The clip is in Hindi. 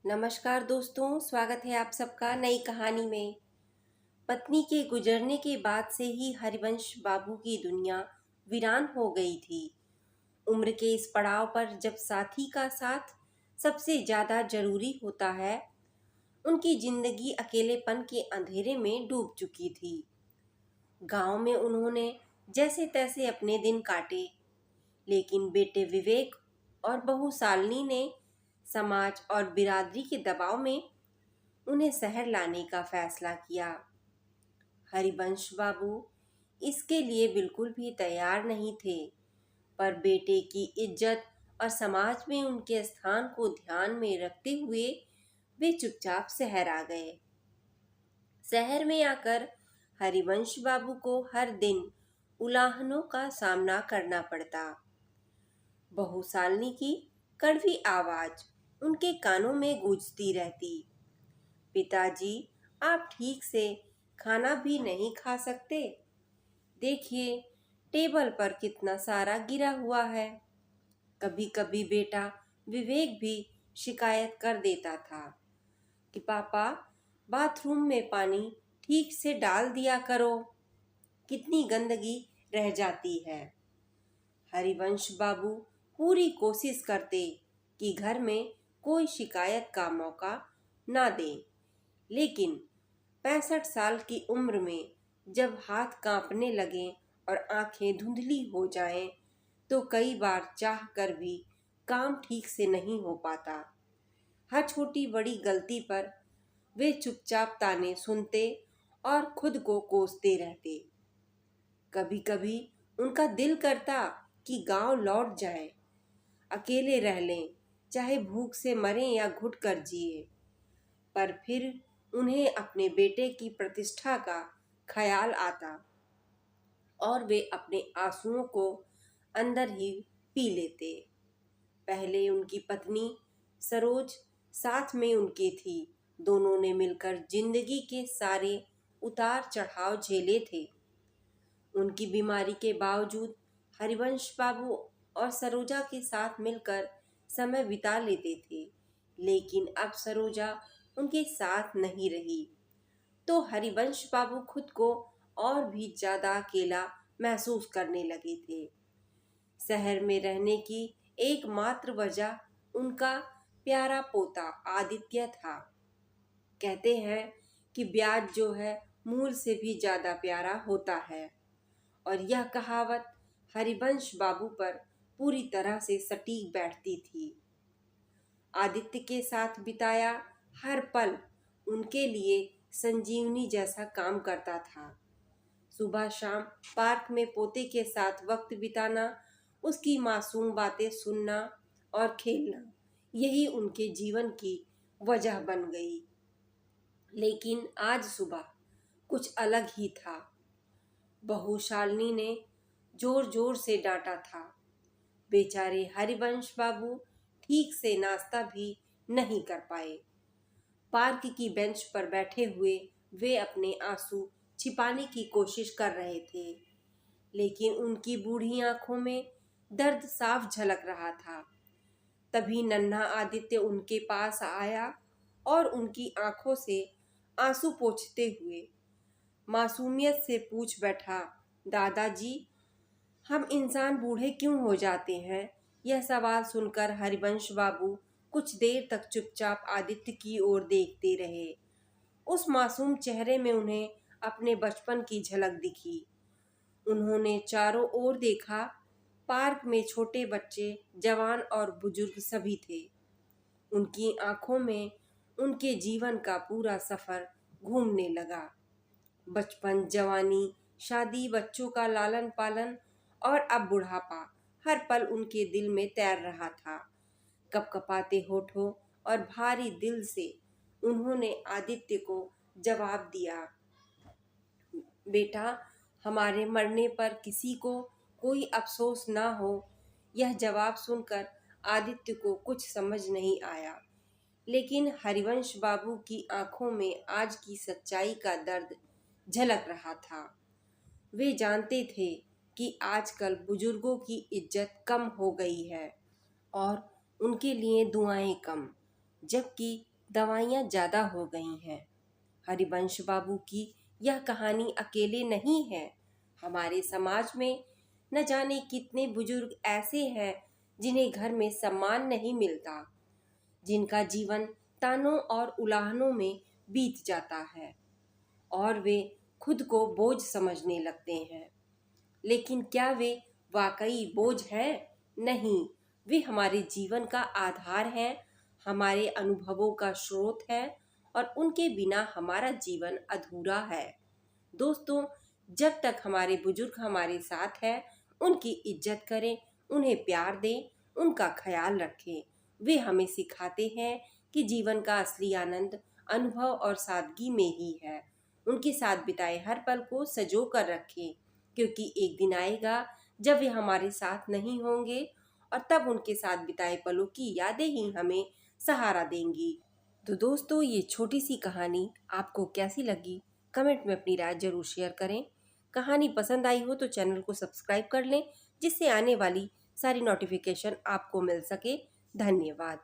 नमस्कार दोस्तों, स्वागत है आप सबका नई कहानी में। पत्नी के गुजरने के बाद से ही हरिवंश बाबू की दुनिया वीरान हो गई थी। उम्र के इस पड़ाव पर जब साथी का साथ सबसे ज्यादा जरूरी होता है, उनकी जिंदगी अकेलेपन के अंधेरे में डूब चुकी थी। गांव में उन्होंने जैसे तैसे अपने दिन काटे, लेकिन बेटे विवेक और बहू शालिनी ने समाज और बिरादरी के दबाव में उन्हें शहर लाने का फैसला किया। हरिवंश बाबू इसके लिए बिल्कुल भी तैयार नहीं थे, पर बेटे की इज्जत और समाज में उनके स्थान को ध्यान में रखते हुए वे चुपचाप शहर आ गए। शहर में आकर हरिवंश बाबू को हर दिन उलाहनों का सामना करना पड़ता। बहू शालिनी की कड़वी आवाज उनके कानों में गूंजती रहती। पिताजी, आप ठीक से खाना भी नहीं खा सकते? देखिए, टेबल पर कितना सारा गिरा हुआ है। कभी कभी बेटा विवेक भी शिकायत कर देता था कि पापा, बाथरूम में पानी ठीक से डाल दिया करो, कितनी गंदगी रह जाती है। हरिवंश बाबू पूरी कोशिश करते कि घर में कोई शिकायत का मौका ना दें, लेकिन 65 साल की उम्र में जब हाथ कांपने लगे और आंखें धुंधली हो जाएं, तो कई बार चाह कर भी काम ठीक से नहीं हो पाता। हर छोटी बड़ी गलती पर वे चुपचाप ताने सुनते और खुद को कोसते रहते। कभी कभी उनका दिल करता कि गांव लौट जाएं, अकेले रह लें, चाहे भूख से मरें या घुट कर जिए। पर फिर उन्हें अपने बेटे की प्रतिष्ठा का ख्याल आता और वे अपने आंसुओं को अंदर ही पी लेते। पहले उनकी पत्नी सरोज साथ में उनके थी। दोनों ने मिलकर जिंदगी के सारे उतार चढ़ाव झेले थे। उनकी बीमारी के बावजूद हरिवंश बाबू और सरोजा के साथ मिलकर समय बिता लेते थे, लेकिन अब सरोजा उनके साथ नहीं रही, तो हरिवंश बाबू खुद को और भी ज्यादा अकेला महसूस करने लगे थे। शहर में रहने की एकमात्र वजह उनका प्यारा पोता आदित्य था। कहते हैं कि ब्याज जो है मूल से भी ज्यादा प्यारा होता है, और यह कहावत हरिवंश बाबू पर पूरी तरह से सटीक बैठती थी। आदित्य के साथ बिताया हर पल उनके लिए संजीवनी जैसा काम करता था। सुबह शाम पार्क में पोते के साथ वक्त बिताना, उसकी मासूम बातें सुनना और खेलना, यही उनके जीवन की वजह बन गई। लेकिन आज सुबह कुछ अलग ही था। बहू शालिनी ने जोर जोर से डांटा था। बेचारे हरिवंश बाबू ठीक से नाश्ता भी नहीं कर पाए। पार्क की बेंच पर बैठे हुए वे अपने आंसू छिपाने की कोशिश कर रहे थे, लेकिन उनकी बूढ़ी आंखों में दर्द साफ झलक रहा था। तभी नन्हा आदित्य उनके पास आया और उनकी आंखों से आंसू पोंछते हुए मासूमियत से पूछ बैठा, दादाजी, हम इंसान बूढ़े क्यों हो जाते हैं? यह सवाल सुनकर हरिवंश बाबू कुछ देर तक चुपचाप आदित्य की ओर देखते रहे। उस मासूम चेहरे में उन्हें अपने बचपन की झलक दिखी। उन्होंने चारों ओर देखा। पार्क में छोटे बच्चे, जवान और बुजुर्ग सभी थे। उनकी आंखों में उनके जीवन का पूरा सफर घूमने लगा। बचपन, जवानी, शादी, बच्चों का लालन पालन और अब बुढ़ापा, हर पल उनके दिल में तैर रहा था। कपकपाते होठों और भारी दिल से उन्होंने आदित्य को जवाब दिया, बेटा, हमारे मरने पर किसी को कोई अफसोस ना हो। यह जवाब सुनकर आदित्य को कुछ समझ नहीं आया, लेकिन हरिवंश बाबू की आंखों में आज की सच्चाई का दर्द झलक रहा था। वे जानते थे कि आजकल बुजुर्गों की इज्जत कम हो गई है और उनके लिए दुआएं कम, जबकि दवाइयाँ ज़्यादा हो गई हैं। हरिवंश बाबू की यह कहानी अकेले नहीं है। हमारे समाज में न जाने कितने बुजुर्ग ऐसे हैं जिन्हें घर में सम्मान नहीं मिलता, जिनका जीवन तानों और उलाहनों में बीत जाता है और वे खुद को बोझ समझने लगते हैं। लेकिन क्या वे वाकई बोझ हैं? नहीं, वे हमारे जीवन का आधार हैं, हमारे अनुभवों का स्रोत है और उनके बिना हमारा जीवन अधूरा है। दोस्तों, जब तक हमारे बुजुर्ग हमारे साथ हैं, उनकी इज्जत करें, उन्हें प्यार दें, उनका ख्याल रखें। वे हमें सिखाते हैं कि जीवन का असली आनंद अनुभव और सादगी में ही है। उनके साथ बिताए हर पल को सजो कर रखें, क्योंकि एक दिन आएगा जब वे हमारे साथ नहीं होंगे और तब उनके साथ बिताए पलों की यादें ही हमें सहारा देंगी। तो दोस्तों, ये छोटी सी कहानी आपको कैसी लगी? कमेंट में अपनी राय जरूर शेयर करें। कहानी पसंद आई हो तो चैनल को सब्सक्राइब कर लें, जिससे आने वाली सारी नोटिफिकेशन आपको मिल सके। धन्यवाद।